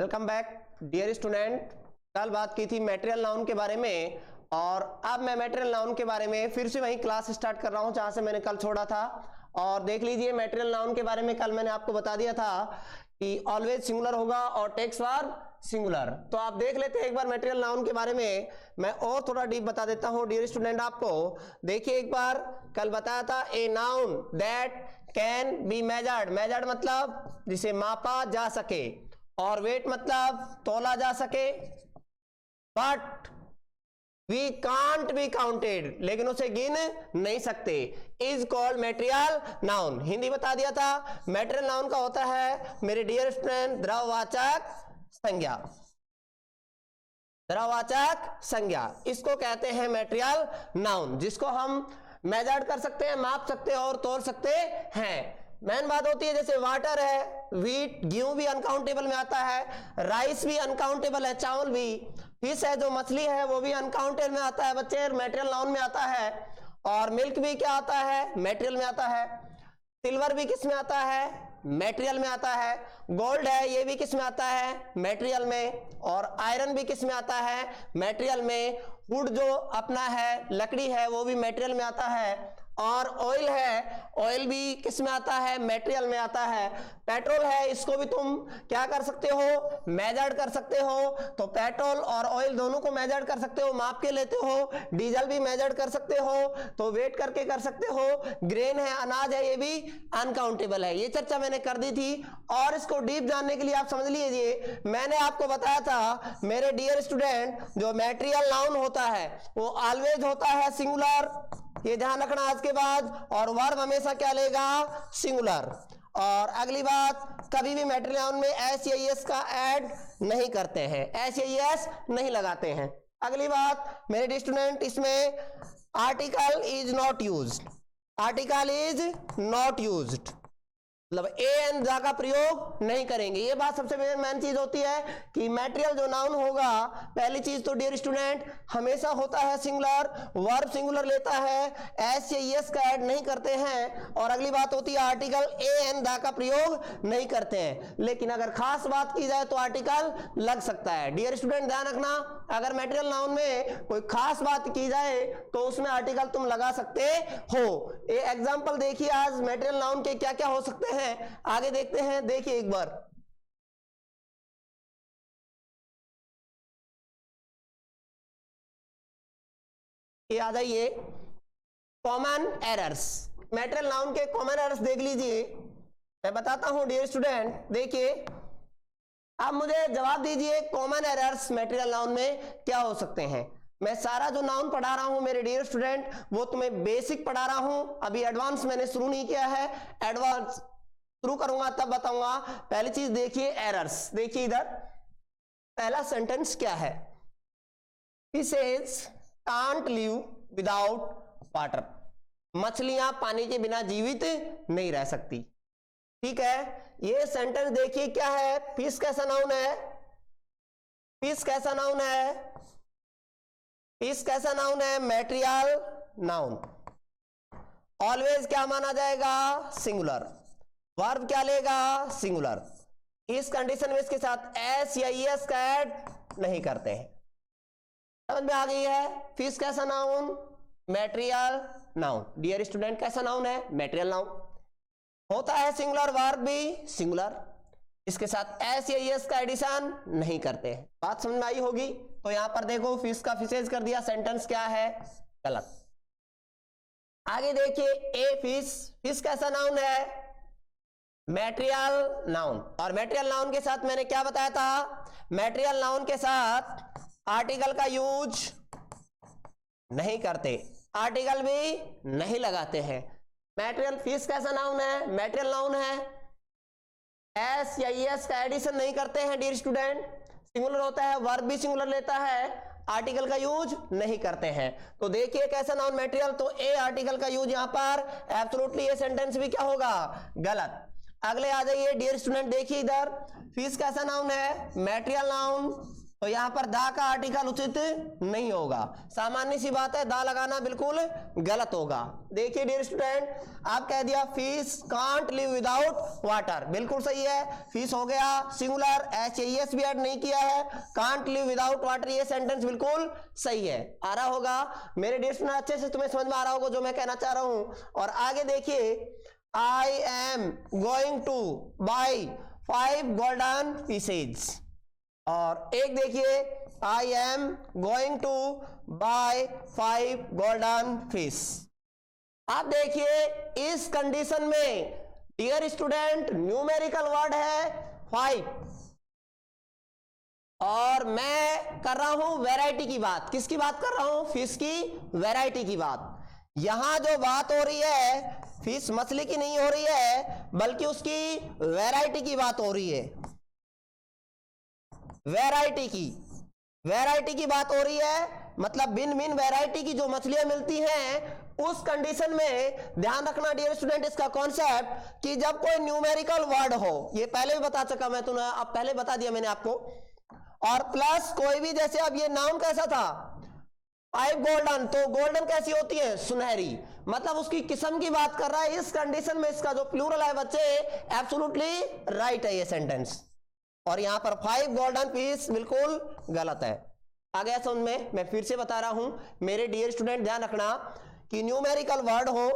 Welcome back dear student. कल बात की थी मटेरियल नाउन के बारे में और अब मैं मटेरियल नाउन के बारे में फिर से वही क्लास स्टार्ट कर रहा हूं जहां से मैंने कल छोड़ा था। और देख लीजिए मटेरियल नाउन के बारे में कल मैंने आपको बता दिया था कि ऑलवेज सिंगुलर होगा और टेक्स्ट वर्ब सिंगुलर। तो आप देख लेते हैं एक बार मटेरियल नाउन के बारे में, मैं और थोड़ा डीप बता देता हूं डियर स्टूडेंट आपको। देखिए एक बार कल बताया था a noun that can be measured. Measured मतलब जिसे मापा जा सके और वेट मतलब तोला जा सके, but we can't be counted, लेकिन उसे गिन नहीं सकते, is called material noun. Hindi बता दिया था। मटेरियल नाउन का होता है मेरे डियर स्टूडेंट द्रववाचक संज्ञा। द्रववाचक संज्ञा इसको कहते हैं मटेरियल नाउन, जिसको हम मेजर्ड कर सकते हैं, माप सकते हैं और तोल सकते हैं। मेन बात होती है जैसे वाटर है, व्हीट गेहूं भी अनकाउंटेबल में आता है, राइस भी अनकाउंटेबल है, चावल भी, फिश है जो मछली है वो भी अनकाउंटेबल में आता है बच्चे, मटेरियल नाउन में आता है। और मिल्क भी क्या आता है, मटेरियल में आता है। सिल्वर भी किस में आता है, मटेरियल में आता है। गोल्ड है ये भी किस में आता है, मटेरियल में। और आयरन भी किस में आता है, मटेरियल में। वुड जो अपना है लकड़ी है वो भी मटेरियल में आता है। और ऑयल है, ऑयल भी किस में आता है, मटेरियल में आता है। पेट्रोल है, इसको भी तुम क्या कर सकते हो, मेजर्ड कर सकते हो। तो पेट्रोल और ऑयल दोनों को मेजर्ड कर सकते हो, माप के लेते हो। डीजल भी मेजर्ड कर सकते हो, तो वेट करके कर सकते हो। ग्रेन है, अनाज है, ये भी अनकाउंटेबल है। ये चर्चा मैंने कर दी थी और इसको डीप जानने के लिए आप समझ लीजिए, मैंने आपको बताया था मेरे डियर स्टूडेंट जो मटेरियल नाउन होता है वो ऑलवेज होता है सिंगुलर, ये ध्यान रखना आज के बाद। और वर्ब हमेशा क्या लेगा, सिंगुलर। और अगली बात, कभी भी मटेरियल नाउन में एस या एस का ऐड नहीं करते हैं, एस या एस नहीं लगाते हैं। अगली बात मेरे स्टूडेंट, इसमें article is not used, article is not used मतलब ए एंड द का प्रयोग नहीं करेंगे। ये बात सबसे मेन चीज होती है कि मटेरियल जो नाउन होगा, पहली चीज तो डियर स्टूडेंट हमेशा होता है सिंगुलर, वर्ब सिंगुलर लेता है, एस या एस का ऐड नहीं करते हैं। और अगली बात होती है आर्टिकल ए एंड द का प्रयोग नहीं करते हैं। लेकिन अगर खास बात की जाए तो आर्टिकल लग सकता है। डियर स्टूडेंट ध्यान रखना, अगर मटेरियल नाउन में कोई खास बात की जाए तो उसमें आर्टिकल तुम लगा सकते हो। ये एग्जांपल देखिए आज मटेरियल नाउन के क्या क्या हो सकते हैं, आगे देखते हैं। देखिए एक बार, ये आ जाइए कॉमन एरर्स। मटेरियल नाउन के कॉमन एरर्स देख लीजिए, मैं बताता हूं डियर स्टूडेंट। देखिए आप मुझे जवाब दीजिए कॉमन एरर्स मटेरियल नाउन में क्या हो सकते हैं। मैं सारा जो नाउन पढ़ा रहा हूं मेरे डियर स्टूडेंट वो तुम्हें बेसिक पढ़ा रहा हूं, अभी एडवांस मैंने शुरू नहीं किया है, एडवांस शुरू करूंगा तब बताऊंगा। पहली चीज देखिए एरर्स, देखिए इधर पहला सेंटेंस क्या है, fishes can't live without water, मछलियां पानी के बिना जीवित नहीं रह सकती। ठीक है, ये सेंटेंस देखिए क्या है, फिश कैसा नाउन है, फिश कैसा नाउन है, फिश कैसा नाउन है, मटेरियल नाउन। ऑलवेज क्या माना जाएगा, सिंगुलर। वर्ब क्या लेगा, सिंगुलर। इस कंडीशन में इसके साथ एस या एस का ऐड नहीं करते हैं। समझ में आ गई है। फिश कैसा noun, material noun. Dear student कैसा नाउन है, मटेरियल नाउन होता है सिंगुलर, वर्ब भी सिंगुलर, इसके साथ एस या एस का एडिशन नहीं करते हैं। बात समझ में आई होगी। तो यहां पर देखो फिश का फिशेज कर दिया, सेंटेंस क्या है, गलत। आगे देखिए ए फिश, फिश कैसा नाउन है, मटेरियल नाउन। और मटेरियल नाउन के साथ मैंने क्या बताया था, मटेरियल नाउन के साथ आर्टिकल का यूज नहीं करते, आर्टिकल भी नहीं लगाते हैं। मटेरियल फिश कैसा नाउन है, मटेरियल नाउन है, एस या एस का एडिशन नहीं करते हैं डियर स्टूडेंट, सिंगुलर होता है, वर्ब भी सिंगुलर लेता है, आर्टिकल का यूज नहीं करते हैं। तो देखिए कैसा नाउन मटेरियल, तो ए आर्टिकल का यूज यहां पर एब्सोल्युटली, ये सेंटेंस भी क्या होगा, गलत। अगले आ जाइए डियर स्टूडेंट, देखिए इधर फिश कैसा नाउन है, मटेरियल नाउन, तो यहां पर दा का आर्टिकल उचित नहीं होगा। सामान्य सी बात है, दा लगाना बिल्कुल गलत होगा। देखिए डियर स्टूडेंट, आप कह दिया fish can't live without water, बिल्कुल सही है, फिश हो गया सिंगुलर, HAS भी ऐड नहीं किया है, कांट लिव विदाउट वाटर, ये सेंटेंस बिल्कुल सही है। आ रहा होगा मेरे डियर स्टूडेंट, अच्छे से तुम्हें समझ में आ रहा होगा जो मैं कहना चाह रहा हूं। और आगे देखिए, I am going to buy 5 golden pieces, और एक देखिए, I am going to buy 5 golden fish. आप देखिए इस कंडीशन में डियर स्टूडेंट न्यूमेरिकल वर्ड है 5, और मैं कर रहा हूं वैरायटी की बात। किसकी बात कर रहा हूं? फिश की वैरायटी की बात। यहां जो बात हो रही है फिश मछली की नहीं हो रही है, बल्कि उसकी वैरायटी की बात हो रही है। वैरायटी की बात हो रही है, मतलब भिन्न भिन्न वैरायटी की जो मछलियां मिलती हैं, उस कंडीशन में ध्यान रखना डियर स्टूडेंट इसका कॉन्सेप्ट कि जब कोई न्यूमेरिकल वर्ड हो, ये पहले भी बता चुका मैं तुम्हें, अब पहले बता दिया मैंने आपको, और प्लस कोई भी, जैसे अब ये नाउन कैसा था 5 गोल्डन, तो गोल्डन कैसी होती है? सुनहरी, मतलब उसकी किस्म की बात कर रहा है। इस कंडीशन में इसका जो प्लूरल है बच्चे, एब्सोल्युटली राइट है ये सेंटेंस, और यहां पर 5 गोल्डन पीस बिल्कुल गलत है। आ गया समझ में? मैं फिर से बता रहा हूं मेरे डियर स्टूडेंट, ध्यान रखना कि न्यूमेरिकल वर्ड हो,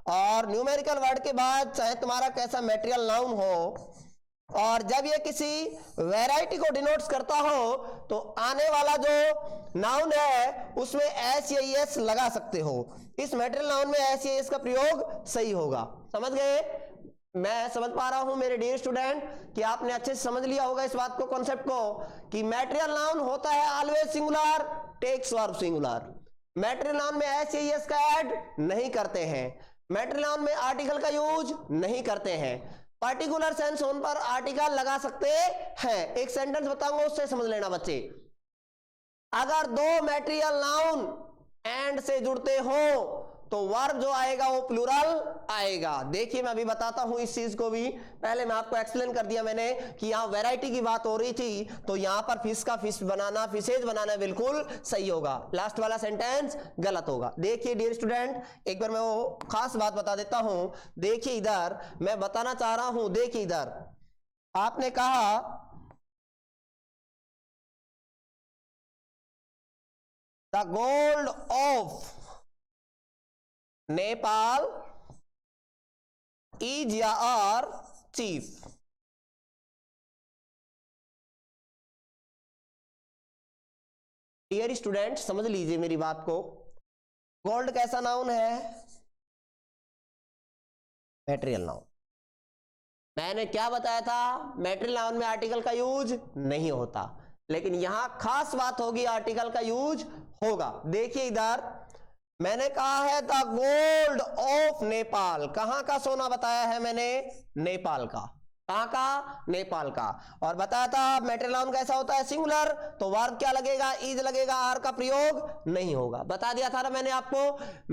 और न्यूमेरिकल वर्ड के बाद चाहे तुम्हारा कैसा मटेरियल नाउन हो, और जब ये किसी वैरायटी को डिनोट्स करता हो, तो आने वाला जो नाउन है उसमें HAS लगा सकते हो। इस मटेरियल नाउन में HAS का प्रयोग सही होगा। समझ गए? मैं समझ पा रहा हूं मेरे डियर स्टूडेंट कि आपने अच्छे से समझ लिया होगा इस बात को, कॉन्सेप्ट को, कि मटेरियल नाउन होता है always singular, takes verb singular. Material noun में HAS का ऐड नहीं करते हैं, मटेरियल नाउन में आर्टिकल का यूज नहीं करते हैं, पर्टिकुलर सेंस होने पर आर्टिकल लगा सकते हैं। एक सेंटेंस बताऊंगा उससे समझ लेना बच्चे। अगर दो मटेरियल नाउन एंड से जुड़ते हो तो वर्ब जो आएगा वो प्लूरल आएगा। देखिए मैं अभी बताता हूं इस चीज को भी, पहले मैं आपको एक्सप्लेन कर दिया मैंने कि यहां वैरायटी की बात हो रही थी, तो यहां पर फिश का फिश बनाना, फिशेज बनाना बिल्कुल सही होगा, लास्ट वाला सेंटेंस गलत होगा। देखिए डियर स्टूडेंट, एक बार मैं वो खास बात बता देता हूं। देखिए इधर मैं बताना चाह रहा हूं, देखिए इधर आपने कहा the gold of Nepal is यार चीफ। डियर स्टूडेंट समझ लीजिए मेरी बात को, गोल्ड कैसा नाउन है? Material noun. मैंने क्या बताया था? मटेरियल नाउन में आर्टिकल का यूज नहीं होता, लेकिन यहां खास बात होगी, आर्टिकल का यूज होगा। देखिए इधर मैंने कहा है द गोल्ड ऑफ नेपाल, कहां का सोना बताया है मैंने? नेपाल का। कहां का? नेपाल का। और बताया था मटेरियल नाउन कैसा होता है? सिंगुलर, तो वर्ब क्या लगेगा? इज लगेगा, आर का प्रयोग नहीं होगा। बता दिया था ना मैंने आपको,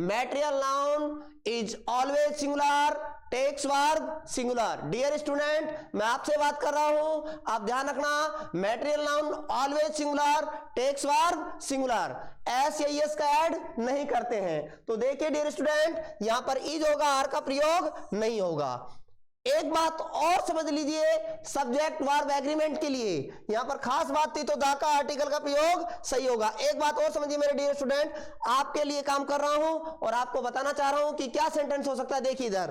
material noun is always singular, takes verb singular. Dear student मैं आपसे बात कर रहा हूं, आप ध्यान रखना, material noun always singular, takes verb singular, HAS का ऐड नहीं करते हैं। तो देखिए डियर स्टूडेंट, यहां पर इज होगा, आर का प्रयोग नहीं होगा। एक बात और समझ लीजिए, सब्जेक्ट वर्ब एग्रीमेंट के लिए यहां पर खास बात थी, तो दा का आर्टिकल का प्रयोग सही होगा। एक बात और समझिए मेरे डियर स्टूडेंट, आपके लिए काम कर रहा हूं और आपको बताना चाह रहा हूं कि क्या सेंटेंस हो सकता है। देखिए इधर,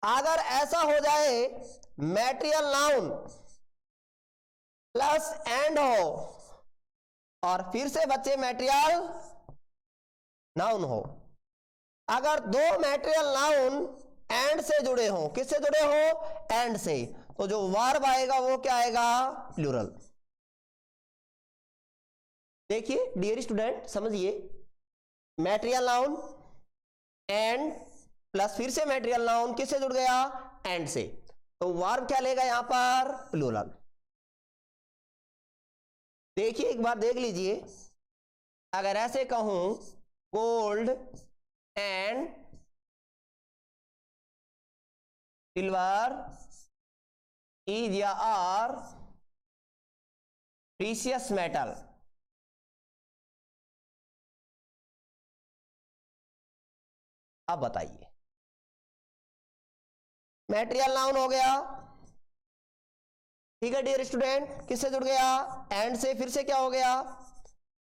अगर ऐसा हो जाए मटेरियल नाउन प्लस एंड हो, और फिर से बच्चे मटेरियल नाउन हो, अगर दो मटेरियल नाउन एंड से जुड़े हो, किससे जुड़े हो? एंड से, तो जो वर्ब आएगा वो क्या आएगा? प्लूरल। देखिए डियर स्टूडेंट समझिए, मटेरियल नाउन एंड प्लस फिर से मटेरियल नाउन किससे जुड़ गया? एंड से, तो वर्ब क्या लेगा यहां पर? प्लूरल। देखिए एक बार देख लीजिए, अगर ऐसे कहूं गोल्ड एंड सिल्वर इज या आर प्रीशियस मेटल। अब बताइए, मेटेरियल नाउन हो गया, ठीक है डियर स्टूडेंट, किससे जुड़ गया, एंड से, फिर से क्या हो गया,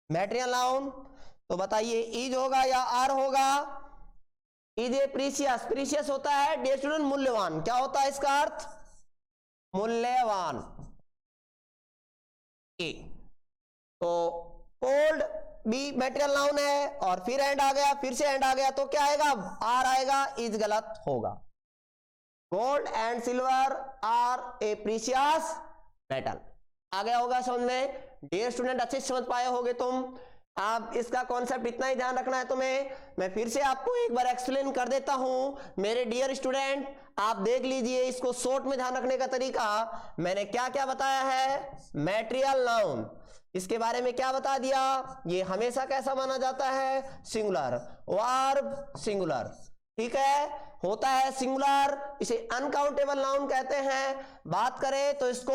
मेटेरियल नाउन। तो बताइए इज होगा या आर होगा, इज ए प्रीशियस, प्रीशियस होता है डियर स्टूडेंट मूल्यवान, क्या होता है इसका अर्थ, मूल्यवान। तो कोल्ड भी मेटेरियल नाउन है, और फिर एंड आ गया, फिर से एंड आ गया, तो क्या आएगा, आर आएगा, इज गलत होगा। Gold and silver are a precious metal. आ गया होगा समझ में डियर स्टूडेंट, अच्छे से समझ पाए होगे तुम। आप इसका कॉन्सेप्ट इतना ही ध्यान रखना है तुम्हें, मैं फिर से आपको एक बार एक्सप्लेन कर देता हूं मेरे डियर स्टूडेंट, आप देख लीजिए इसको शॉर्ट में ध्यान रखने का तरीका। मैंने क्या क्या बताया है, मेटेरियल नाउन, इसके बारे में क्या बता दिया, ये हमेशा कैसा माना जाता है, सिंगुलर, वर्ब सिंगुलर, ठीक है, होता है सिंगुलर, इसे अनकाउंटेबल नाउन कहते हैं, बात करें तो इसको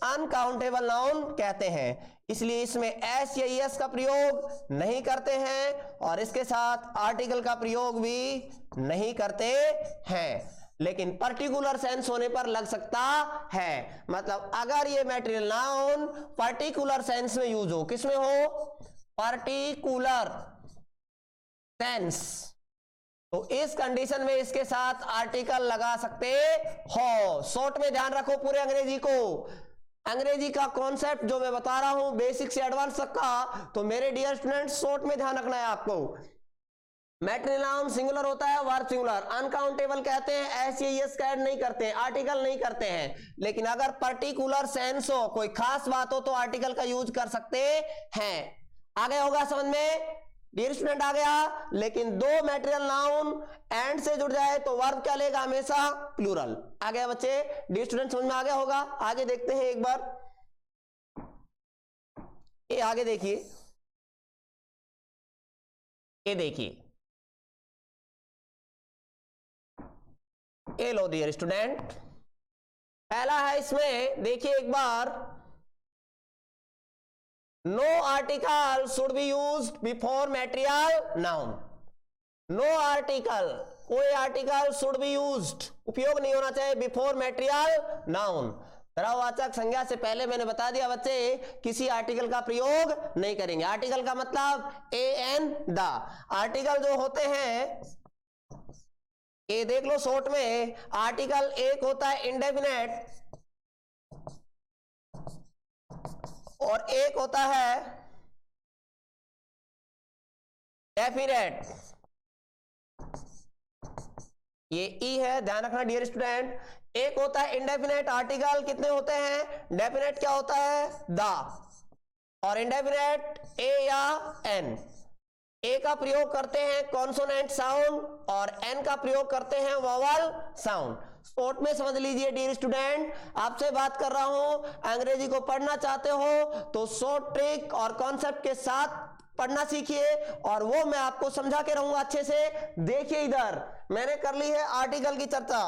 अनकाउंटेबल नाउन कहते हैं, इसलिए इसमें एस या एस का प्रयोग नहीं करते हैं, और इसके साथ आर्टिकल का प्रयोग भी नहीं करते हैं, लेकिन पर्टिकुलर सेंस होने पर लग सकता है। मतलब अगर ये मेटेरियल नाउन पर्टिकुलर सेंस में यूज हो, किसमें हो, पर्टिकुलर सेंस, तो इस कंडीशन में इसके साथ आर्टिकल लगा सकते हो। शॉर्ट में ध्यान रखो पूरे अंग्रेजी को, अंग्रेजी का कॉन्सेप्ट जो मैं बता रहा हूं बेसिक से एडवांस तक का, तो मेरे डियर स्टूडेंट्स शॉर्ट में ध्यान रखना है आपको। मेटेरियल नाउन सिंगुलर होता है, वर्ब सिंगुलर, अनकाउंटेबल कहते हैं, एस या एस का ऐड नहीं करते हैं, आर्टिकल नहीं करते हैं, लेकिन अगर पर्टिकुलर सेंस हो, कोई खास बात हो, तो आर्टिकल का यूज कर सकते हैं। आ गया होगा समझ में डियर स्टूडेंट, आ गया। लेकिन दो मेटेरियल नाउन एंड से जुड़ जाए तो वर्ब क्या लेगा, हमेशा प्लूरल। आ गया बच्चे, डियर स्टूडेंट समझ में आ गया होगा। आगे देखते हैं एक बार, ये आगे देखिए, ये देखिए, ये लो डियर स्टूडेंट, पहला है इसमें देखिए एक बार, no article should be used before material noun, no article, कोई आर्टिकल शुड बी यूज्ड, उपयोग नहीं होना चाहिए बिफोर मेटेरियल नाउन, द्रववाचक संज्ञा से पहले मैंने बता दिया बच्चे, किसी आर्टिकल का प्रयोग नहीं करेंगे। आर्टिकल का मतलब ए एन द, आर्टिकल जो होते हैं ये देख लो शॉर्ट में, आर्टिकल एक होता है इंडेफिनेट और एक होता है डेफिनेट, ये ई है, ध्यान रखना डियर स्टूडेंट। एक होता है इंडेफिनेट आर्टिकल, कितने होते हैं, डेफिनेट क्या होता है, द, और इंडेफिनेट ए या एन। ए का प्रयोग करते हैं कॉन्सोनेंट साउंड और एन का प्रयोग करते हैं वोवल साउंड। शॉर्ट में समझ लीजिए डियर स्टूडेंट, आपसे बात कर रहा हूं, अंग्रेजी को पढ़ना चाहते हो तो शॉर्ट ट्रिक और कॉन्सेप्ट के साथ पढ़ना सीखिए, और वो मैं आपको समझा के रहूंगा अच्छे से। देखिए इधर मैंने कर ली है आर्टिकल की चर्चा।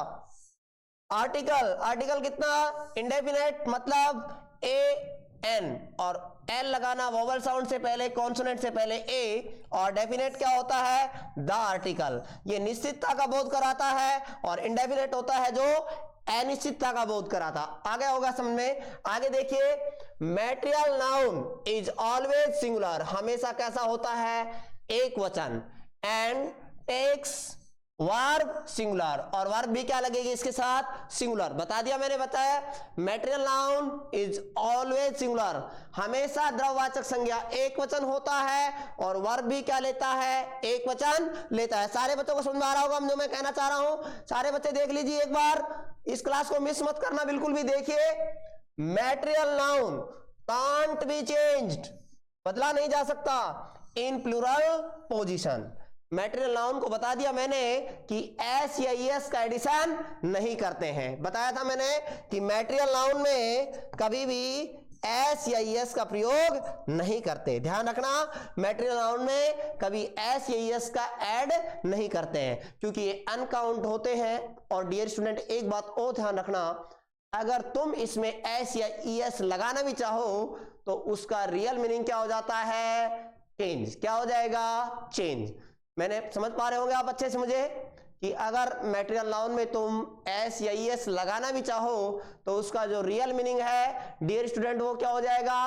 आर्टिकल, आर्टिकल कितना, इंडेफिनेट मतलब ए एन, और एल लगाना वोवल साउंड से पहले, कॉन्सोनेंट से पहले ए, और डेफिनेट क्या होता है, द आर्टिकल, ये निश्चितता का बोध कराता है, और इंडेफिनेट होता है जो अनिश्चितता का बोध कराता। आ गया होगा समझ में। आगे देखिए, material noun is always singular, हमेशा कैसा होता है, एक वचन, एंड टेक्स वर्ब सिंगुलर, और वर्ब भी क्या लगेगी इसके साथ, सिंगुलर। बता दिया मैंने, बताया material noun is always singular, हमेशा द्रववाचक संज्ञा एक वचन होता है, और वर्ब भी क्या लेता है, एक वचन लेता है। सारे बच्चों को समझ में आ रहा होगा जो मैं कहना चाह रहा हूं, सारे बच्चे देख लीजिए एक बार, इस क्लास को मिस मत करना बिल्कुल भी। देखिए material noun can't be changed, बदला नहीं जा सकता, in plural position. Material noun को बता दिया मैंने कि एस या एस का एडिशन नहीं करते हैं, बताया था मैंने कि मेटेरियल नाउन में कभी भी एस या एस का प्रयोग नहीं करते। ध्यान रखना, मेटेरियल नाउन में कभी एस या एस का ऐड नहीं करते हैं, क्योंकि ये अनकाउंट होते हैं। और डियर स्टूडेंट एक बात और ध्यान रखना, अगर तुम इसमें एस या एस लगाना भी चाहो तो उसका रियल मीनिंग क्या हो जाता है? चेंज। क्या हो जाएगा? चेंज। मैंने समझ पा रहे होंगे आप अच्छे से मुझे कि अगर मैटेरियल नाउन में तुम एस या ईएस लगाना भी चाहो तो उसका जो रियल मीनिंग है डियर स्टूडेंट वो क्या हो जाएगा?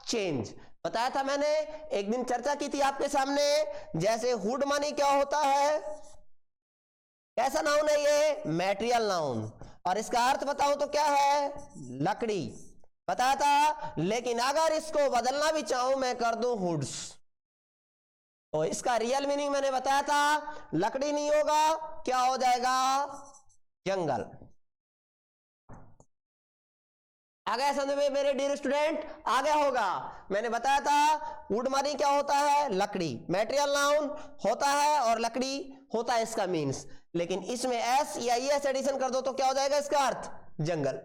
चेंज। बताया था मैंने, एक दिन चर्चा की थी आपके सामने, जैसे हुड मनी क्या होता है? कैसा नाउन है ये? Material noun. और इसका अर्थ बताऊं तो क्या है? लकड़ी। बताया था। लेकिन अगर इसको बदलना भी चाहूं, मैं कर दूं हुड्स, तो इसका रियल मीनिंग मैंने बताया था लकड़ी नहीं होगा, क्या हो जाएगा? जंगल। आ गया समझ में मेरे डियर स्टूडेंट? आ गया होगा। मैंने बताया था वुड मनी क्या होता है? लकड़ी। मैटेरियल नाउन होता है और लकड़ी होता है इसका मीन्स, लेकिन इसमें एस या एस एडिशन कर दो तो क्या हो जाएगा इसका अर्थ? जंगल।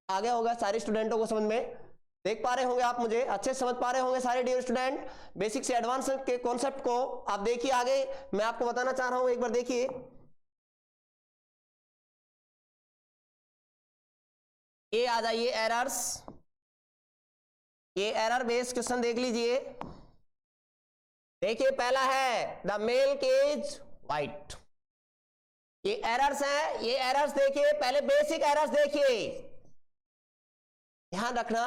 आ गया होगा सारे स्टूडेंटों को समझ में? देख पा रहे होंगे आप, मुझे अच्छे समझ पा रहे होंगे सारे डियर स्टूडेंट। बेसिक से एडवांस के कॉन्सेप्ट को आप देखिए। आगे मैं आपको बताना चाह रहा हूं, एक बार देखिए। ये आ जाइए एरर्स। ये एरर बेस्ड क्वेश्चन देख लीजिए। देखिए पहला है द मिल्क इज वाइट। ये एरर्स हैं। ये एरर्स देखिए, पहले बेसिक एरर्स देखिए। ध्यान रखना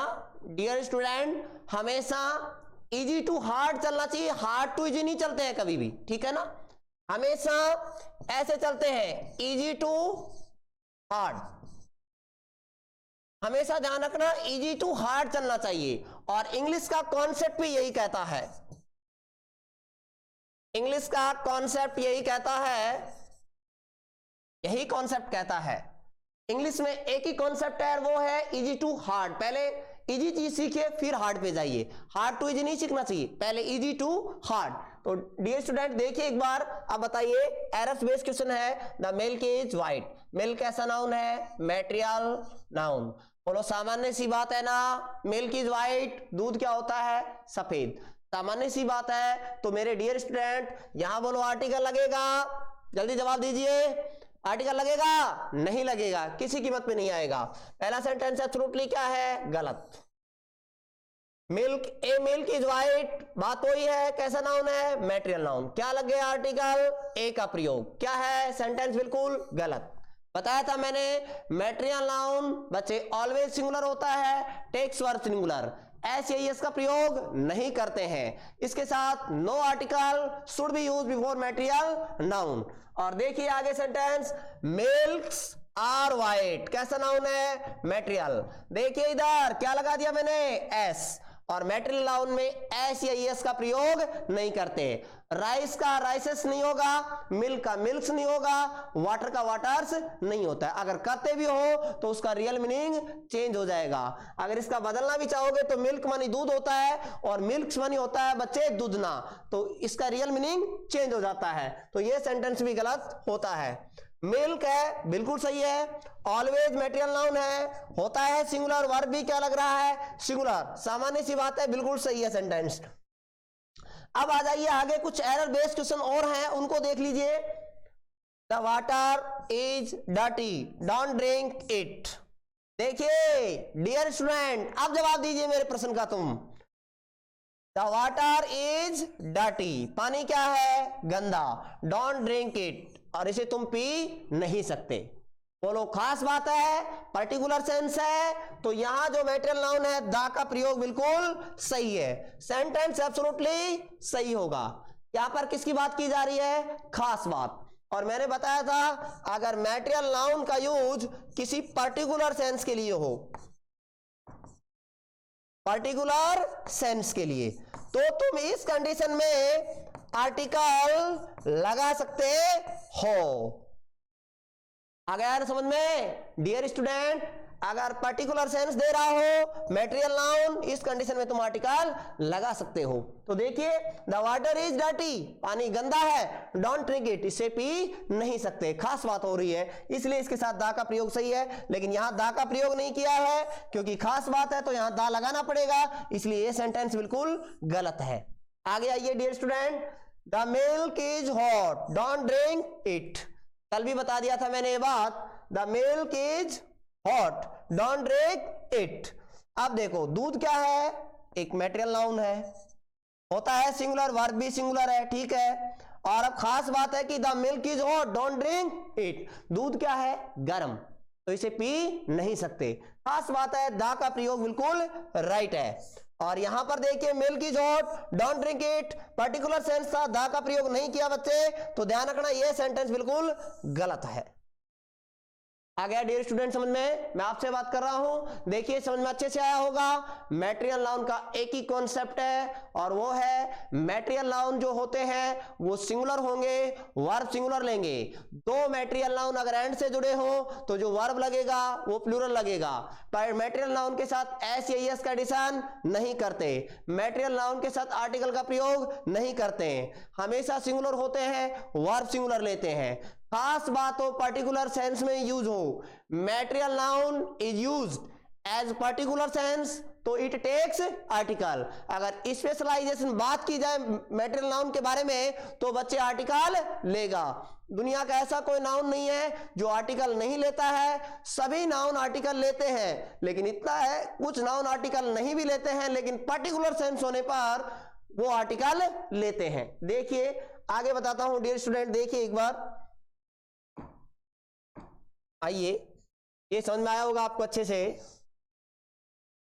डियर स्टूडेंट, हमेशा इजी टू हार्ड चलना चाहिए, हार्ड टू इजी नहीं चलते हैं कभी भी, ठीक है ना? हमेशा ऐसे चलते हैं, इजी टू हार्ड। हमेशा ध्यान रखना इजी टू हार्ड चलना चाहिए। और इंग्लिश का कॉन्सेप्ट भी यही कहता है। इंग्लिश का कॉन्सेप्ट यही कहता है, यही कॉन्सेप्ट कहता है। इंग्लिश में एक ही कॉन्सेप्ट है, वो है इजी टू हार्ड। पहले इजी चीज सीखिए फिर हार्ड पे जाइए। हार्ड टू इजी नहीं सीखना चाहिए, पहले इजी टू हार्ड। तो डियर स्टूडेंट देखिए एक बार, अब बताइए एरर्स बेस्ड क्वेश्चन है। The milk is white. Milk कैसा नाउन है? Material noun. बोलो सामान्य सी बात है ना, मिल्क इज व्हाइट, दूध क्या होता है? सफेद। सामान्य सी बात है। तो मेरे डियर स्टूडेंट यहां बोलो आर्टिकल लगेगा, जल्दी जवाब दीजिए। आर्टिकल लगेगा? नहीं लगेगा, किसी कीमत पे नहीं आएगा। पहला सेंटेंस एब्सोल्युटली क्या है? गलत। Milk, A milk is white, बात वही है, कैसा नाउन है? Material noun. क्या लग गया आर्टिकल? ए का प्रयोग। क्या है? सेंटेंस बिल्कुल गलत। बताया था मैंने मैटेरियल नाउन बच्चे ऑलवेज सिंगुलर होता है, टेक्स वर्ब सिंगुलर, एस या एस का प्रयोग नहीं करते हैं। इसके साथ no article should be used before material noun. और देखिए आगे सेंटेंस, मिल्क्स आर व्हाइट, कैसा नाउन है? मैटेरियल। देखिए इधर क्या लगा दिया मैंने? एस। और मैटेरियल नाउन में एस या एस का प्रयोग नहीं करते। राइस का राइसेस नहीं होगा, मिल्क का मिल्क्स नहीं होगा, वाटर का वाटर्स नहीं होता है। अगर करते भी हो तो उसका रियल मीनिंग चेंज हो जाएगा। अगर इसका बदलना भी चाहोगे तो मिल्क मानी दूध होता है और मिल्क्स मानी होता है बच्चे दूधना, तो इसका रियल मीनिंग चेंज हो जाता है। तो ये सेंटेंस भी गलत होता है। मिल्क है बिल्कुल सही है, ऑलवेज मैटेरियल नाउन है, होता है सिंगुलर, वर्ब भी क्या लग रहा है? सिंगुलर। सामान्य सी बात है, बिल्कुल सही है सेंटेंस। अब आ जाइए आगे, कुछ एरर बेस्ड क्वेश्चन और हैं, उनको देख लीजिए। The water is dirty, don't drink it. देखिए डियर स्टूडेंट, अब जवाब दीजिए मेरे प्रश्न का तुम। द वाटर इज डर्टी, पानी क्या है? गंदा। डोंट ड्रिंक इट, और इसे तुम पी नहीं सकते। बोलो खास बात है, पर्टिकुलर सेंस है, तो यहां जो मैटेरियल नाउन है द का प्रयोग बिल्कुल सही है। सेंटेंस एब्सोल्युटली सही होगा। यहां पर किसकी बात की जा रही है? खास बात। और मैंने बताया था अगर मैटेरियल नाउन का यूज किसी पर्टिकुलर सेंस के लिए हो, पर्टिकुलर सेंस के लिए, तो तुम इस कंडीशन में आर्टिकल लगा सकते हो। आ गया ना समझ में डियर स्टूडेंट? अगर पर्टिकुलर सेंस दे रहा हो मैटेरियल नाउन, इस कंडीशन में तुम आर्टिकल लगा सकते हो। तो देखिए द वाटर इज डर्टी, पानी गंदा है, डोंट ड्रिंक इट, इसे पी नहीं सकते। खास बात हो रही है, इसलिए इसके साथ दा का प्रयोग सही है। लेकिन यहां दा का प्रयोग नहीं किया है क्योंकि खास बात है, तो यहां दा लगाना पड़ेगा, इसलिए ये सेंटेंस बिल्कुल गलत है। आगे आइए dear student, the milk is hot, don't drink it. कल भी बता दिया था मैंने ये बात, the milk is hot, don't drink it. अब देखो दूध क्या है? एक मैटेरियल नाउन है, होता है सिंगुलर, वर्ब भी सिंगुलर है, ठीक है। और अब खास बात है कि the milk is hot don't drink it, दूध क्या है, गर्म, तो इसे पी नहीं सकते। खास बात है द का प्रयोग बिल्कुल राइट है। और यहां पर देखिए milk is hot don't drink it, particular sense था, द का प्रयोग नहीं किया बच्चे, तो ध्यान रखना यह सेंटेंस बिल्कुल गलत है। आ गया डियर स्टूडेंट समझ में, मैं आपसे बात कर रहा हूं, देखिए समझ में अच्छे से आया होगा। मैटेरियल नाउन का एक ही कॉन्सेप्ट है और वो है मैटेरियल नाउन जो होते हैं वो सिंगुलर होंगे, वर्ब सिंगुलर लेंगे। दो मैटेरियल नाउन अगर एंड से जुड़े हो तो जो वर्ब लगेगा वो प्लूरल लगेगा। पर मैटेरियल नाउन के साथ एस या एस का एडिशन नहीं करते, मैटेरियल नाउन के साथ आर्टिकल का प्रयोग नहीं करते, हमेशा सिंगुलर होते हैं, वर्ब सिंगुलर लेते हैं। खास बात हो पर्टिकुलर सेंस में यूज हो, material noun is used as particular sense तो इट टेक्स आर्टिकल। अगर स्पेशलाइजेशन बात की जाए मैटेरियल नाउन के बारे में तो बच्चे आर्टिकल लेगा। दुनिया का ऐसा कोई नाउन नहीं है जो आर्टिकल नहीं लेता है, सभी नाउन आर्टिकल लेते हैं, लेकिन इतना है कुछ नाउन आर्टिकल नहीं भी लेते हैं लेकिन पर्टिकुलर सेंस होने पर वो आर्टिकल लेते हैं। देखिए आगे बताता हूं डियर स्टूडेंट, देखिए एक बार आइए, ये समझ में आया होगा आपको अच्छे से।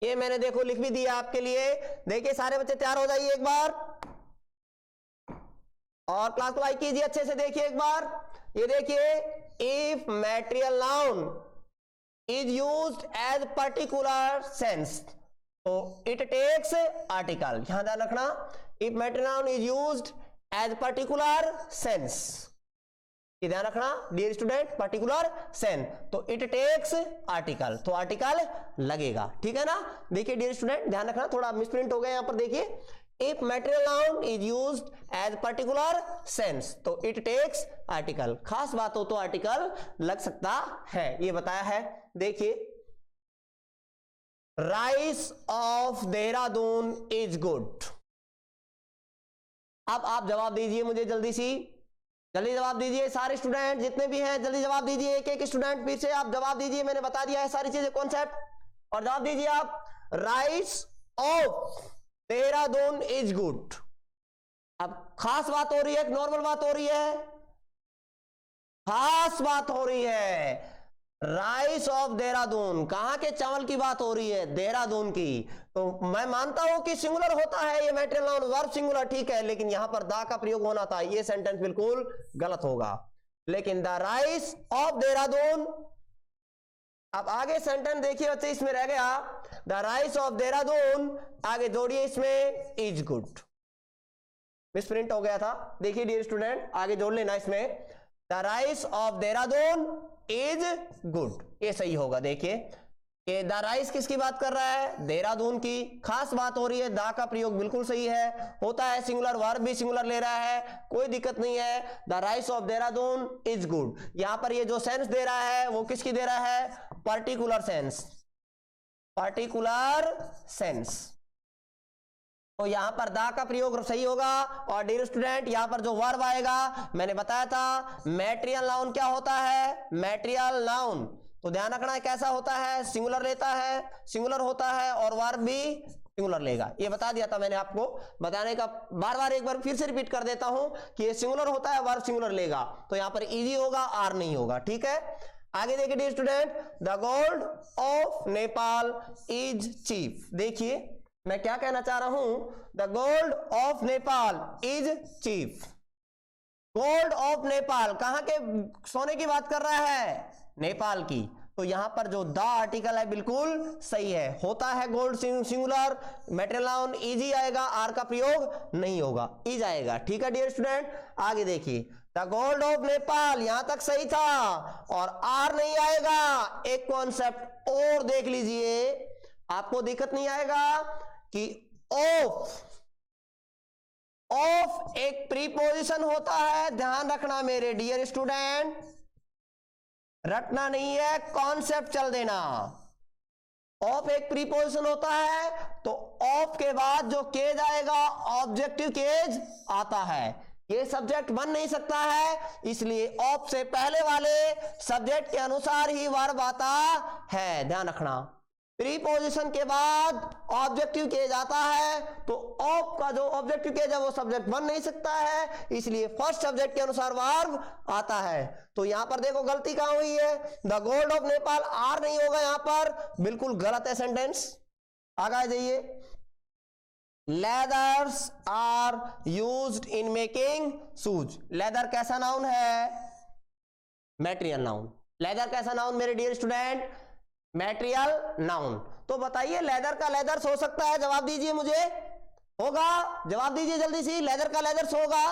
ये मैंने देखो लिख भी दिया आपके लिए, देखिए सारे बच्चे तैयार हो जाइए एक बार और क्लास को लाइक कीजिए अच्छे से। देखिए एक बार, ये देखिए, if material noun is used as particular sense तो इट टेक्स आर्टिकल। यहां ध्यान रखना, if material noun is used as particular sense, ध्यान रखना डियर स्टूडेंट, पर्टिकुलर सेंस तो इट टेक्स आर्टिकल, तो आर्टिकल लगेगा, ठीक है ना। देखिए डियर स्टूडेंट ध्यान रखना, थोड़ा मिसप्रिंट हो गया यहां पर, देखिए if material noun is used as particular sense तो इट टेक्स आर्टिकल, खास बात हो तो आर्टिकल लग सकता है, ये बताया है। देखिए rice of Dehradun is good, अब आप जवाब दीजिए मुझे जल्दी सी, जल्दी जवाब दीजिए सारे स्टूडेंट जितने भी हैं, जल्दी जवाब दीजिए, एक एक स्टूडेंट फिर से आप जवाब दीजिए, मैंने बता दिया है सारी चीजें कॉन्सेप्ट, और जवाब दीजिए आप, rice of Dehradun is good. अब खास बात हो रही है, नॉर्मल बात हो रही है, खास बात हो रही है, राइस ऑफ देहरादून, कहां के चावल की बात हो रही है, देहरादून की। तो मैं मानता हूं कि सिंगुलर होता है ये मैटेरियल नाउन, वर्ब सिंगुलर ठीक है, लेकिन यहां पर दा का प्रयोग होना था, ये सेंटेंस बिल्कुल गलत होगा। लेकिन द राइस ऑफ देहरादून, अब आगे सेंटेंस देखिए बच्चे, इसमें रह गया द राइस ऑफ देहरादून, आगे जोड़िए इसमें इज गुड, मिसप्रिंट हो गया था, देखिए डियर स्टूडेंट आगे जोड़ लेना इसमें, the rice of Dehradun is good, ये सही होगा। देखिए कि द राइस किसकी बात कर रहा है, देहरादून की, खास बात हो रही है, दा का प्रयोग बिल्कुल सही है, होता है सिंगुलर, वर्ब भी सिंगुलर ले रहा है, कोई दिक्कत नहीं है। The rice of Dehradun is good, यहां पर ये जो सेंस दे रहा है वो किसकी दे रहा है, पर्टिकुलर सेंस, पर्टिकुलर सेंस, तो यहां पर दा का प्रयोग सही होगा। और डियर स्टूडेंट यहां पर जो वर्ब आएगा मैंने बताया था, मैटेरियल नाउन क्या होता है, मैटेरियल नाउन तो ध्यान रखना कैसा होता है, सिंगुलर लेता है, सिंगुलर होता है और वर्ब भी सिंगुलर लेगा, ये बता दिया था मैंने आपको, बताने का बार बार एक बार फिर से रिपीट कर देता हूं कि ये सिंगुलर होता है, वर्ब सिंगुलर लेगा, तो यहां पर इजी होगा, आर नहीं होगा, ठीक है। आगे देखिए dear student, the gold of Nepal is cheap, देखिए मैं क्या कहना चाह रहा हूं, the gold of Nepal is cheap, gold of Nepal कहां के सोने की बात कर रहा है, नेपाल की, तो यहां पर जो द आर्टिकल है बिल्कुल सही है, होता है gold singular, material noun easy आएगा, आर का प्रयोग नहीं होगा, इज आएगा, ठीक है डियर स्टूडेंट। आगे देखिए द गोल्ड ऑफ नेपाल, यहां तक सही था और आर नहीं आएगा, एक कॉन्सेप्ट और देख लीजिए, आपको दिक्कत नहीं आएगा कि ऑफ एक प्रीपोजिशन होता है, ध्यान रखना मेरे डियर स्टूडेंट, रटना नहीं है, कॉन्सेप्ट चल देना। ऑफ एक प्रीपोजिशन होता है तो ऑफ के बाद जो केज आएगा ऑब्जेक्टिव केज आता है, ये सब्जेक्ट बन नहीं सकता है, इसलिए ऑफ से पहले वाले सब्जेक्ट के अनुसार ही वर्ब आता है, ध्यान रखना। प्रीपोजिशन के बाद ऑब्जेक्टिव केज आता है तो ऑफ का जो ऑब्जेक्टिव केज है वो सब्जेक्ट बन नहीं सकता है, इसलिए फर्स्ट सब्जेक्ट के अनुसार वर्ब आता है। तो यहां पर देखो गलती कहां हुई है, the gold of Nepal, are नहीं होगा यहां पर, बिल्कुल गलत है सेंटेंस। आगे जाइए, leathers are used in making shoes. Leather कैसा नाउन है, मैटेरियल नाउन। लेदर कैसा नाउन मेरे डियर स्टूडेंट, मैटेरियल नाउन। तो बताइए लेदर का लेदर्स हो सकता है, जवाब दीजिए मुझे, होगा? जवाब दीजिए जल्दी से, लेदर का लेदर्स होगा?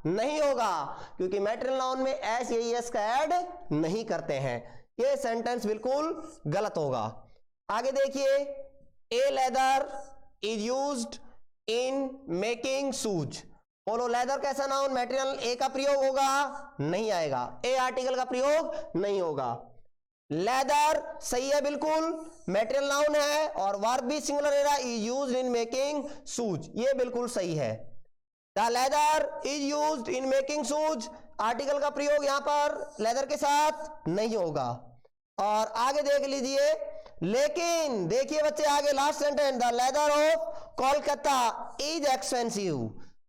नहीं होगा, क्योंकि मैटेरियल नाउन में एस या एस का ऐड नहीं करते हैं। ये सेंटेंस बिल्कुल गलत होगा। आगे देखिए, a leather is used in making shoes. बोलो लेदर कैसा नाउन, मैटेरियल, ए का प्रयोग होगा? नहीं आएगा, ए आर्टिकल का प्रयोग नहीं होगा। लेदर सही है बिल्कुल, मैटेरियल नाउन है और वर्ब भी singular era, is used in making shoes, ये बिल्कुल सही है। The leather is used in making shoes, article का प्रयोग यहां पर लेदर के साथ नहीं होगा। और आगे देख लीजिए, लेकिन देखिए बच्चे आगे last sentence, the leather of Kolkata is expensive.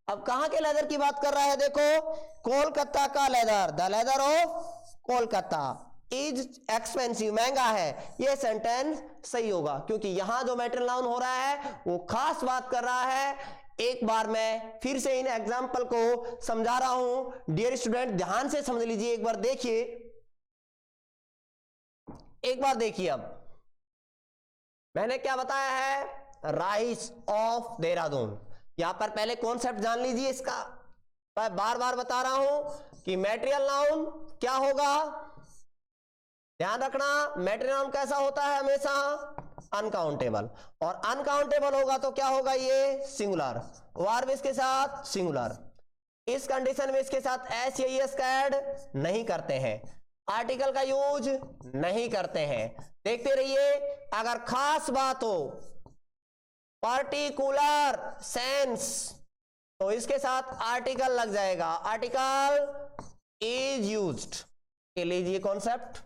अब कहां के लेदर की बात कर रहा है, देखो कोलकाता का leather, the leather of Kolkata is expensive, महंगा है। ये सेंटेंस सही होगा, क्योंकि यहां जो मैटेरियल नाउन हो रहा है वो खास बात कर रहा है। एक बार मैं फिर से इन एग्जाम्पल को समझा रहा हूं, डियर स्टूडेंट ध्यान से समझ लीजिए, एक बार देखिए, एक बार देखिए। अब मैंने क्या बताया है, राइस ऑफ देहरादून। यहां पर पहले कॉन्सेप्ट जान लीजिए इसका, मैं बार बार बता रहा हूं कि मैटेरियल नाउन क्या होगा, ध्यान रखना। मैटेरियल नाउन कैसा होता है, हमेशा अनकाउंटेबल, और अनकाउंटेबल होगा तो क्या होगा, ये सिंगुलर, वर्ब इसके साथ सिंगुलर। इस कंडीशन में इसके साथ एस या एस का ऐड नहीं करते हैं, आर्टिकल का यूज नहीं करते हैं। देखते रहिए, अगर खास बात हो, पर्टिकुलर सेंस, तो इसके साथ आर्टिकल लग जाएगा, आर्टिकल इज यूज्ड। ये लीजिए कॉन्सेप्ट।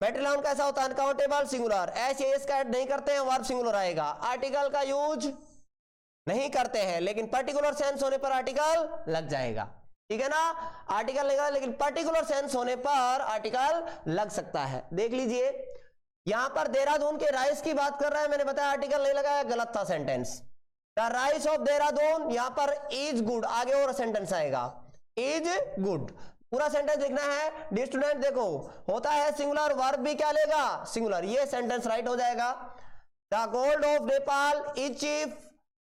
मैटेरियल नाउन कैसा होता है, अनकाउंटेबल, सिंगुलर, एस या एस का ऐड नहीं करते हैं, वर्ब सिंगुलर आएगा, आर्टिकल का यूज नहीं करते हैं, लेकिन पर्टिकुलर सेंस होने पर आर्टिकल लग जाएगा, ठीक है ना। आर्टिकल लगेगा, लेकिन पर्टिकुलर सेंस होने पर आर्टिकल लग सकता है। देख लीजिए, यहां पर देहरादून के राइस की बात कर रहा है, मैंने बताया आर्टिकल नहीं लगाया, गलत था sentence. The rice of Dehradun, यहां पर इज गुड, आगे और सेंटेंस आएगा, इज गुड, पूरा सेंटेंस लिखना है। डियर स्टूडेंट देखो, होता है सिंगुलर, वर्ब भी क्या लेगा, सिंगुलर, ये सेंटेंस राइट हो जाएगा। The gold of Nepal is cheap,